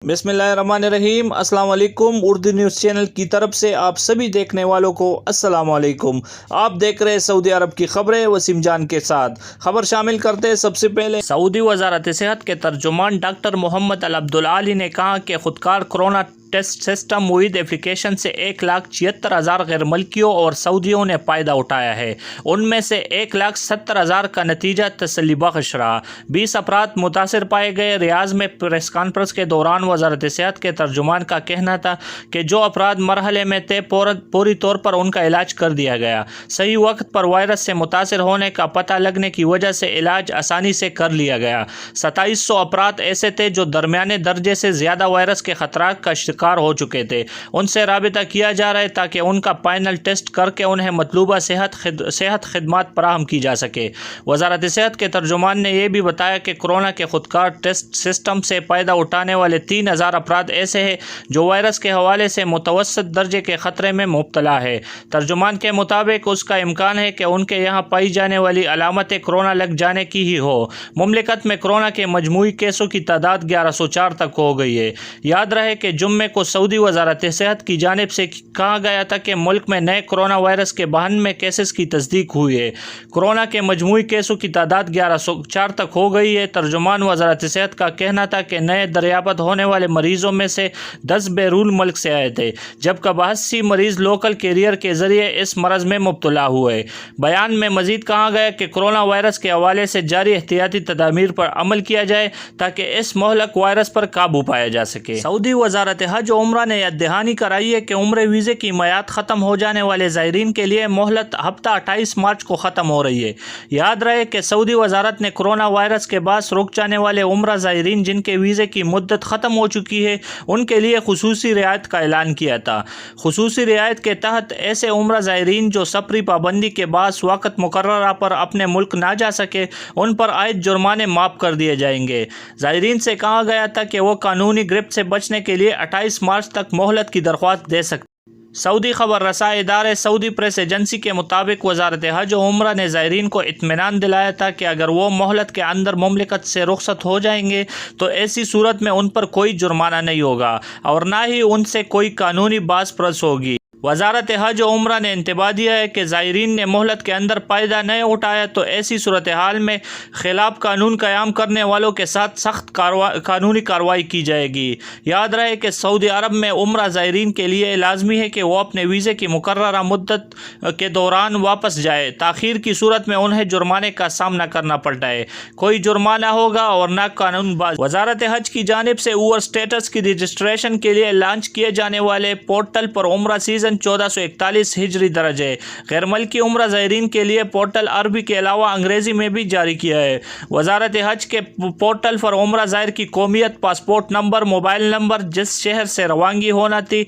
बिस्मिल्लाहिर्रहमानिर्रहीम। अस्सलाम वालेकुम। उर्दू न्यूज़ चैनल की तरफ से आप सभी देखने वालों को अस्सलाम वालेकुम। आप देख रहे हैं सऊदी अरब की खबरें वसीम जान के साथ। खबर शामिल करते हैं सबसे पहले। सऊदी वजारत सेहत के तर्जुमान doctor Mohammed al Abdul Aali ने कहा कि खुदकार कोरोना टेस्ट सिस्टम मुईद एप्लीकेशन से 1,76,000 गैर मुल्कियों और सऊदियों ने फ़ायदा उठाया है। उनमें से 1,70,000 का नतीजा तसल्ली बख्श रहा। 20 अफराद मुतासर पाए गए। रियाज में प्रेस कॉन्फ्रेंस के दौरान वजारत सेहत के तर्जुमान का कहना था कि जो अफराद मरहले में थे पूरी तौर पर उनका इलाज कर दिया गया। सही वक्त पर वायरस से मुतासर होने का पता लगने की वजह से इलाज आसानी से कर लिया गया। 2700 अफराद ऐसे थे जो दरमियाने दर्जे से ज़्यादा वायरस के खतरात का शिकार हो चुके थे। उनसे राबिता किया जा रहा है ताकि उनका फाइनल टेस्ट करके उन्हें मतलूबा सेहत खिदमात फराहम की जा सके। वजारत सेहत के तर्जुमान ने यह भी बताया कि कोरोना के खुदकार टेस्ट सिस्टम से फ़ायदा उठाने वाले 3,000 अफराद ऐसे हैं जो वायरस के हवाले से मुतवस्सित दर्जे के ख़तरे में मुब्तला है। तर्जुमान के मुताबिक उसका इम्कान है कि उनके यहाँ पाई जाने वाली अलामतें कोरोना लग जाने की ही हो। मुमलिकत में कोरोना के मजमूई केसों की तादाद 1104 तक हो गई है। याद रहे कि जुम्मे को सऊदी वजारत सेहत की जानिब से कहा गया था कि मुल्क में नए कोरोना वायरस के 92 केसेस की तस्दीक हुई है। कोरोना के मजमूई केसों की तादाद 1104 तक हो गई है। तर्जुमान वजारत सेहत का कहना था कि नए दरियाफ्त होने वाले मरीजों में से 10 बैरून मुल्क से आए थे, जबकि 82 मरीज लोकल कैरियर के जरिए इस मरज़ में मुब्तला हुए। बयान में मजीद कहा गया कि कोरोना वायरस के हवाले से जारी एहतियाती तदामीर पर अमल किया जाए ताकि इस मोहलक वायरस पर काबू पाया जा सके। सऊदी वजारत हज और उम्रा ने याद दहानी कराई है कि उम्र वीज़े की मियाद ख़त्म हो जाने वाले ज़ायरीन के लिए मोहलत हफ्ता 28 मार्च को ख़त्म हो रही है। याद रहे कि सऊदी वजारत ने कोरोना वायरस के बास रुक जाने वाले उम्रा ज़ायरीन जिनके वीज़े की मुद्दत ख़त्म हो चुकी है उनके लिए खुसूसी रियायत का ऐलान किया था। खुसूसी रियायत के तहत ऐसे उम्रा ज़ायरीन जो सफरी पाबंदी के बास वक़्त मुकर्ररा पर अपने मुल्क ना जा सके उन पर आयद जुर्माने माफ़ कर दिए जाएंगे। ज़ायरीन से कहा गया था कि वो कानूनी गिरफ्त से बचने के लिए 28 मार्च तक मोहलत की दरख्वास्त दे सकते। सऊदी खबर रसा इदारे सऊदी प्रेस एजेंसी के मुताबिक वजारत हज और उम्रा ने ज़ायरीन को इत्मीनान दिलाया था कि अगर वो मोहलत के अंदर मुमलिकत से रुखसत हो जाएंगे तो ऐसी सूरत में उन पर कोई जुर्माना नहीं होगा और ना ही उनसे कोई कानूनी बास परस होगी। वजारत हज और उम्रा ने इंतबाह दिया है कि ज़ायरीन ने मोहलत के अंदर फ़ायदा नहीं उठाया तो ऐसी सूरत हाल में खिलाफ कानून क़याम करने वालों के साथ सख्त कानूनी कार्रवाई की जाएगी। याद रहे कि सऊदी अरब में उम्रा ज़ायरीन के लिए लाजमी है कि वो अपने वीज़े की मुकर्ररा मुद्दत के दौरान वापस जाए। ताख़ीर की सूरत में उन्हें जुर्माने का सामना करना पड़ता है। कोई जुर्माना होगा और ना कानून बाज। वजारत हज की जानिब से ओवर स्टेटस की रजिस्ट्रेशन के लिए लॉन्च किए जाने वाले पोर्टल पर उम्रा सीज़न 1441 हिजरी दर्ज है। गैर मुल्की उम्रा ज़ायरीन के लिए पोर्टल अरबी के अलावा अंग्रेज़ी में भी जारी किया है। वजारत हज के पोर्टल पर उम्रा ज़ायर की कौमियत, पासपोर्ट नंबर, मोबाइल नंबर, जिस शहर से रवानगी होना थी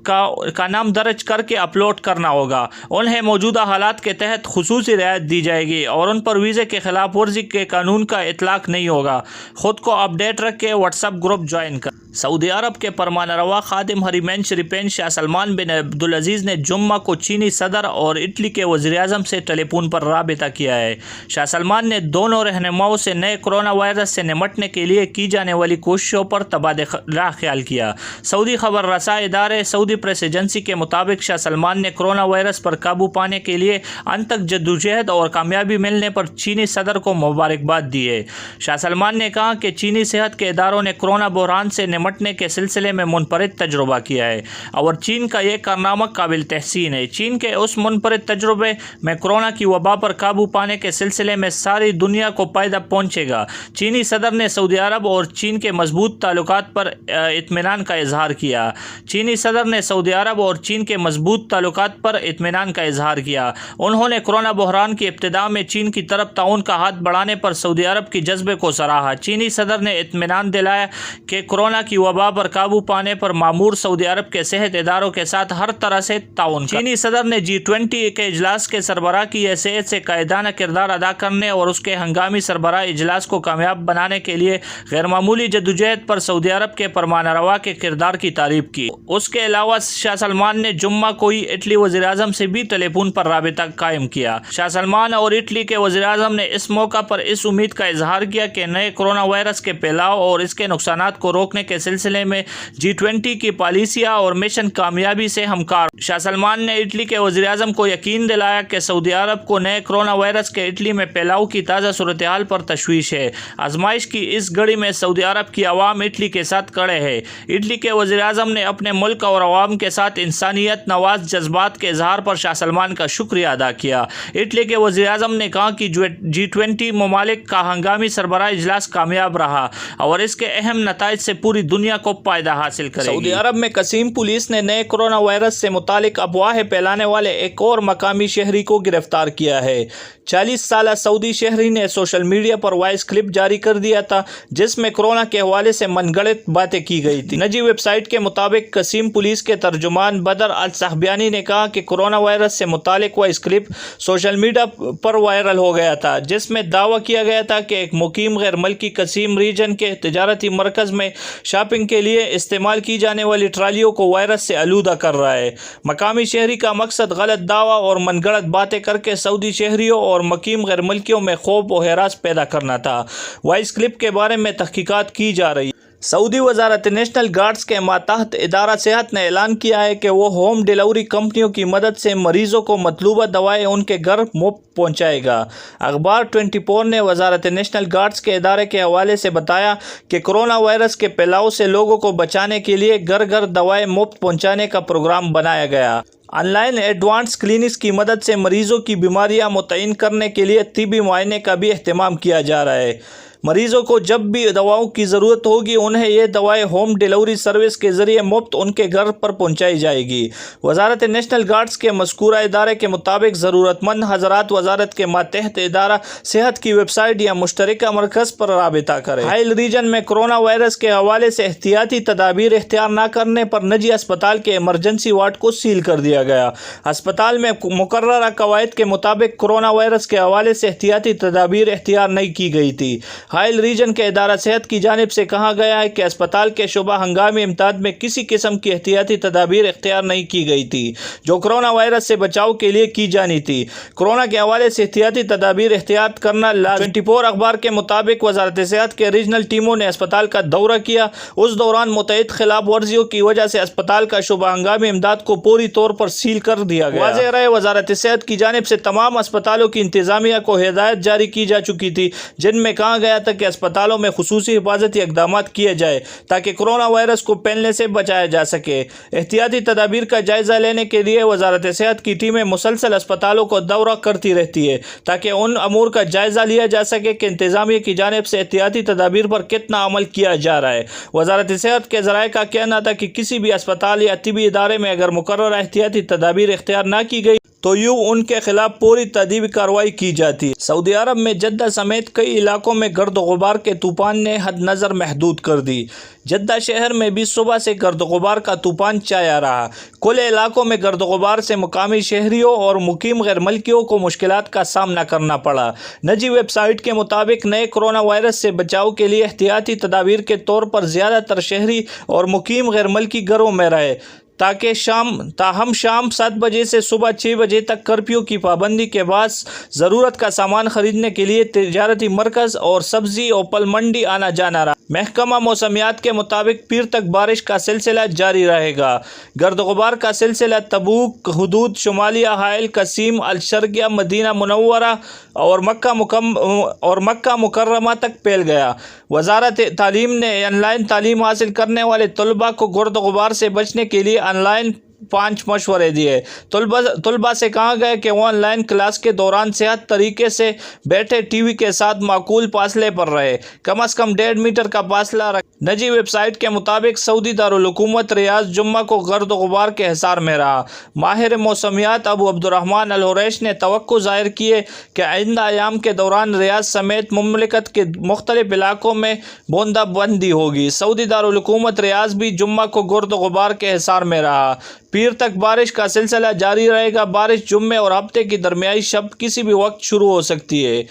का नाम दर्ज करके अपलोड करना होगा। उन्हें मौजूदा हालात के तहत खुसूसी रियायत दी जाएगी और उन पर वीज़े के खिलाफ वर्जी के कानून का इतलाक नहीं होगा। ख़ुद को अपडेट रख के व्हाट्सएप ग्रुप ज्वाइन कर। सऊदी अरब के फरमान रवा खादिम हरीमेन शरीफेन शाह सलमान बिन अब्दुल अजीज़ ने जुम्मा को चीनी सदर और इटली के वज़ीर-ए-आज़म से टेलीफोन पर राबिता किया है। शाह सलमान ने दोनों रहनुमाओं से नए कोरोना वायरस से निमटने के लिए की जाने वाली कोशिशों पर तबादला ख्याल किया। सऊदी खबर रसा इदारे सऊदी प्रेस एजेंसी के मुताबिक शाह सलमान ने कोरोना वायरस पर काबू पाने के लिए अनथक जद्दोजहद और कामयाबी मिलने पर चीनी सदर को मुबारकबाद दी है। शाह सलमान ने कहा कि चीनी सेहत के इदारों ने कोरोना बहरान से निमटने के सिलसिले में मुनफरिद तजुर्बा किया है और चीन का यह कारनामा काबिल तहसीन है। चीन के उस मुनफरिद तजुर्बे में कोरोना की वबा पर काबू पाने के सिलसिले में सारी दुनिया को फ़ायदा पहुँचेगा। चीनी सदर ने सऊदी अरब और चीन के मजबूत ताल्लुकात पर इत्मीनान का इजहार किया। चीनी सदर ने सऊदी अरब और चीन के मजबूत ताल्लुकात पर इत्मीनान का इजहार किया। उन्होंने कोरोना बहरान की इब्तिदा में चीन की तरफ ताउन का हाथ बढ़ाने पर सऊदी अरब की जज्बे को सराहा। चीनी सदर ने इत्मीनान दिलाया कि कोरोना की वबा पर काबू पाने पर मामूर सऊदी अरब के सेहत इदारों के साथ हर तरह से ताउन किया। चीनी सदर ने G20 के इजलास के सरबराह की हैसियत से कायदाना किरदार अदा करने और उसके हंगामी सरबराह इजलास को कामयाब बनाने के लिए गैरमामूली जद्दोजहद पर सऊदी अरब के फरमान रवा के किरदार की तारीफ की। उसके अलावा शाह सलमान ने जुम्मा को ही इटली वज़ीर-ए-आज़म से भी टेलीफोन पर राबिता कायम किया। शाह सलमान और इटली के वज़ीर-ए-आज़म ने इस मौका पर इस उम्मीद का इजहार किया कि नए कोरोना वायरस के फैलाव और इसके नुकसानात को रोकने के सिलसिले में G20 की पॉलिसियाँ और मिशन कामयाबी से हमकार। शाह सलमान ने इटली के वज़ीर-ए-आज़म को यकीन दिलाया कि सऊदी अरब को नए कोरोना वायरस के इटली में फैलाव की ताज़ा सूरत हाल पर तशवीश है। आजमाइश की इस घड़ी में सऊदी अरब की आवाम इटली के साथ खड़े है। इटली के वज़ीर-ए-आज़म ने अपने मुल्क और आवाम के साथ इंसानियत नवाज जज्बात के इजहार पर शाह सलमान का शुक्रिया अदा किया। इटली के वज़ीर-ए-आज़म ने कहा कि G20 ममालिक का हंगामी सरबराह इजलास कामयाब रहा और इसके अहम नताइज से पूरी दुनिया को फायदा हासिल करेगी। सऊदी अरब में कसीम पुलिस ने नए कोरोना वायरस से मुतालिक अफवाहें फैलाने वाले एक और मकामी शहरी को गिरफ्तार किया है। 40 साला सऊदी शहरी ने सोशल मीडिया पर वॉइस क्लिप जारी कर दिया था जिसमें कोरोना के हवाले से मनगढ़ंत बातें की गई थी। निजी वेबसाइट के मुताबिक कसीम पुलिस के तर्जुमान बदर अल साहबियानी ने कहा कि कोरोना वायरस से मुतालिक वॉइस क्लिप सोशल मीडिया पर वायरल हो गया था जिसमें दावा किया गया था कि एक मुकीम गैर मुल्की कसीम रीजन के तजारती मरकज़ में शॉपिंग के लिए इस्तेमाल की जाने वाली ट्रालियों को वायरस से आलूदा कर रहा है। मकामी शहरी का मकसद गलत दावा और मनगढ़ंत बातें करके सऊदी शहरियों और मुकीम गैर मुल्कियों में खौफ और हरास पैदा करना था। वॉइस क्लिप के बारे में तहकीकात की जा रही है। सऊदी वजारत नेशनल गार्ड्स के मातहत इदारा सेहत ने ऐलान किया है कि वो होम डिलीवरी कंपनियों की मदद से मरीजों को मतलूबा दवाएं उनके घर मुफ्त पहुंचाएगा। अखबार 24 ने वजारत नेशनल गार्ड्स के इदारे के हवाले से बताया कि कोरोना वायरस के फैलाव से लोगों को बचाने के लिए घर घर दवाएं मुफ्त पहुंचाने का प्रोग्राम बनाया गया। ऑनलाइन एडवांस क्लिनिक्स की मदद से मरीजों की बीमारियां मुतय्यन करने के लिए तिब्बी मुआयने का भी अहतमाम किया जा रहा है। मरीजों को जब भी दवाओं की ज़रूरत होगी उन्हें ये दवाएं होम डिलीवरी सर्विस के ज़रिए मुफ्त उनके घर पर पहुंचाई जाएगी। वजारत नेशनल गार्ड्स के मज़कूरा इदारे के मुताबिक ज़रूरतमंद हज़रात वजारत के मातहत इदारा सेहत की वेबसाइट या मुश्तरका मरकज़ पर राबिता करें। हाइल रीजन में कोरोना वायरस के हवाले से एहतियाती तदाबीर इख्तियार न करने पर निजी अस्पताल के इमरजेंसी वार्ड को सील कर दिया गया। अस्पताल में मुकर्ररा कवायद के मुताबिक कोरोना वायरस के हवाले से एहतियाती तदाबीर इख्तियार नहीं की गई थी। हाइल रीजन के इदारा सेहत की जानिब से कहा गया है कि अस्पताल के शुबा हंगामी इमदाद में किसी किस्म की एहतियाती तदाबीर इख्तियार नहीं की गई थी जो कोरोना वायरस से बचाव के लिए की जानी थी। कोरोना के हवाले से एहतियाती तदाबीर इख्तियार करना 24 अखबार के मुताबिक वजारत सेहत के रीजनल टीमों ने अस्पताल का दौरा किया। उस दौरान मुतअद्दिद खिलाफ वर्जियों की वजह से अस्पताल का शुबा हंगामी इमदाद को पूरी तौर पर सील कर दिया गया। वाज़ेह रहे वजारत सेहत की जानिब से तमाम अस्पतालों की इंतजामिया को हिदायत जारी की जा चुकी थी जिनमें कहा गया था कि अस्पतालों में खुसूसी हिफाजती इक़दामात किए जाए ताकि कोरोना वायरस को फैलने से बचाया जा सके। एहतियाती तदाबीर का जायज़ा लेने के लिए वजारत सेहत की टीमें मुसलसल अस्पतालों को दौरा करती रहती है ताकि उन अमूर का जायज़ा लिया जा सके कि इंतज़ामिया की जानिब से एहतियाती तदाबीर पर कितना अमल किया जा रहा है। वजारत सेहत के ज़राए का कहना था कि किसी भी अस्पताल या तिबी इदारे में अगर मुकर्रर एहतियाती तदाबीर इख्तियार न की गई तो यूँ उनके खिलाफ पूरी तदीबी कार्रवाई की जाती है। सऊदी अरब में जद्दा समेत कई इलाकों में गर्द गुबार के तूफान ने हद नज़र महदूद कर दी। जद्दा शहर में भी सुबह से गर्द गुबार का तूफान छाया रहा। कुल इलाकों में गर्द गुबार से मुकामी शहरियों और मुकीम गैर मुल्कियों को मुश्किलात का सामना करना पड़ा। निजी वेबसाइट के मुताबिक नए कोरोना वायरस से बचाव के लिए एहतियाती तदाबीर के तौर पर ज़्यादातर शहरी और मुकीम गैर मुल्की घरों में रहे ताकि शाम 7 बजे से सुबह 6 बजे तक कर्फ्यू की पाबंदी के बाद ज़रूरत का सामान ख़रीदने के लिए तिजारती मरकज़ और सब्ज़ी और फल मंडी आना जाना रहा। महकमा मौसमियात के मुताबिक पीर तक बारिश का सिलसिला जारी रहेगा। गर्द गुबार का सिलसिला तबूक, हुदूद शुमालिया, हाइल, कसीम, अलशर्गिया, मदीना मुनव्वरा और मक्का मुकर्रमा तक फैल गया। वजारत तालीम ने ऑनलाइन तालीम हासिल करने वाले तलबा को गर्द गुबार से बचने के लिए ऑनलाइन 5 मशवरे दिए। तलबा से कहा गया कि वो ऑनलाइन क्लास के दौरान सेहत तरीके से बैठे टीवी के साथ माकूल फासले पर रहे, कम अज़ कम 1.5 मीटर का फासला रखें। निजी वेबसाइट के मुताबिक सऊदी दारुल हुकूमत रियाद जुम्मा को गर्द गुबार के हिसार में रहा। माहिर मौसमियात अबू अब्दुर्रहमान अल हुरैश ने तवक्को ज़ाहिर किए कि आइंदा अयाम के दौरान रियाद समेत मुमलिकत के मुख्तलिफ इलाकों में बूंदाबंदी होगी। सऊदी दारुल हुकूमत रियाद भी जुम्मा को गर्द गुबार के हिसार में रहा। पीर तक बारिश का सिलसिला जारी रहेगा। बारिश जुम्मे और हफ्ते की दरमियाई शब किसी भी वक्त शुरू हो सकती है।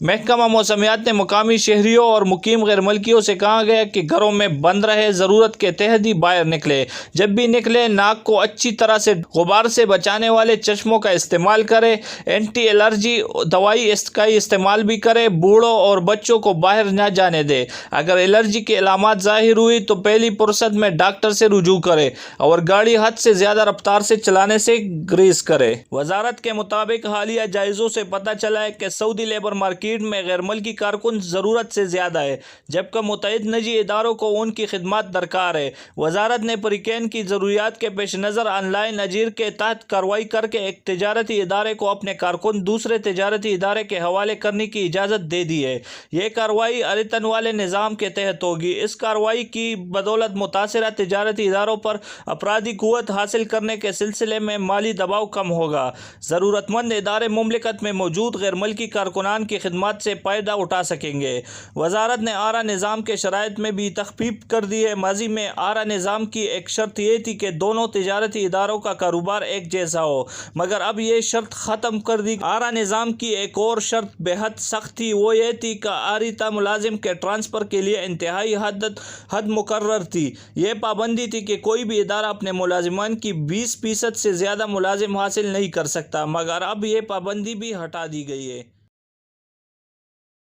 महकमा मौसमियात ने मुकामी शहरियों और मुकीम गैर मुल्कियों से कहा गया कि घरों में बंद रहे, ज़रूरत के तहत ही बाहर निकले। जब भी निकले नाक को अच्छी तरह से गुबार से बचाने वाले चश्मों का इस्तेमाल करें। एंटी एलर्जी दवाई का इस्तेमाल भी करें। बूढ़ों और बच्चों को बाहर न जाने दें। अगर एलर्जी की अलामत ज़ाहिर हुई तो पहली फुर्सत में डॉक्टर से रुजू करें और गाड़ी हद से ज़्यादा रफ्तार से चलाने से ग्रीस करें। वजारत के मुताबिक हालिया जायज़ों से पता चला है कि सऊदी लेबर मार्केट में गैर मुल्की कारकुन ज़रूरत से ज़्यादा है, जबकि मुतअद्दिद निजी इदारों को उनकी खिदमत दरकार है। वजारत ने परिकीन की ज़रूरियात के पेश नज़र ऑनलाइन अजीर के तहत कार्रवाई करके एक तजारती इदारे को अपने कारकुन दूसरे तजारती इदारे के हवाले करने की इजाज़त दे दी है। यह कार्रवाई अरितन वाले निज़ाम के तहत होगी। इस कार्रवाई की बदौलत मुतासरा तजारती इदारों पर अपराधी कुव्वत हासिल करने के सिलसिले में माली दबाव कम होगा। ज़रूरतमंद इदारे मुमलिकत में मौजूद गैर मुल्की कारकुनान की खिदमत से फ़ायदा उठा सकेंगे। वजारत ने आरा निज़ाम के शराइत में भी तख़फ़ीफ़ कर दी है। माजी में आरा निज़ाम की एक शर्त ये थी कि दोनों तजारती इदारों का कारोबार एक जैसा हो, मगर अब ये शर्त ख़त्म कर दी। आरा निज़ाम की एक और शर्त बेहद सख्त थी, वो ये थी कि आरिता मुलाजिम के ट्रांसफ़र के लिए इंतहाई हद मुकर्रर थी। ये पाबंदी थी कि कोई भी इदारा अपने मुलाजिमान की 20% से ज़्यादा मुलाजिम हासिल नहीं कर सकता, मगर अब ये पाबंदी भी हटा दी गई है।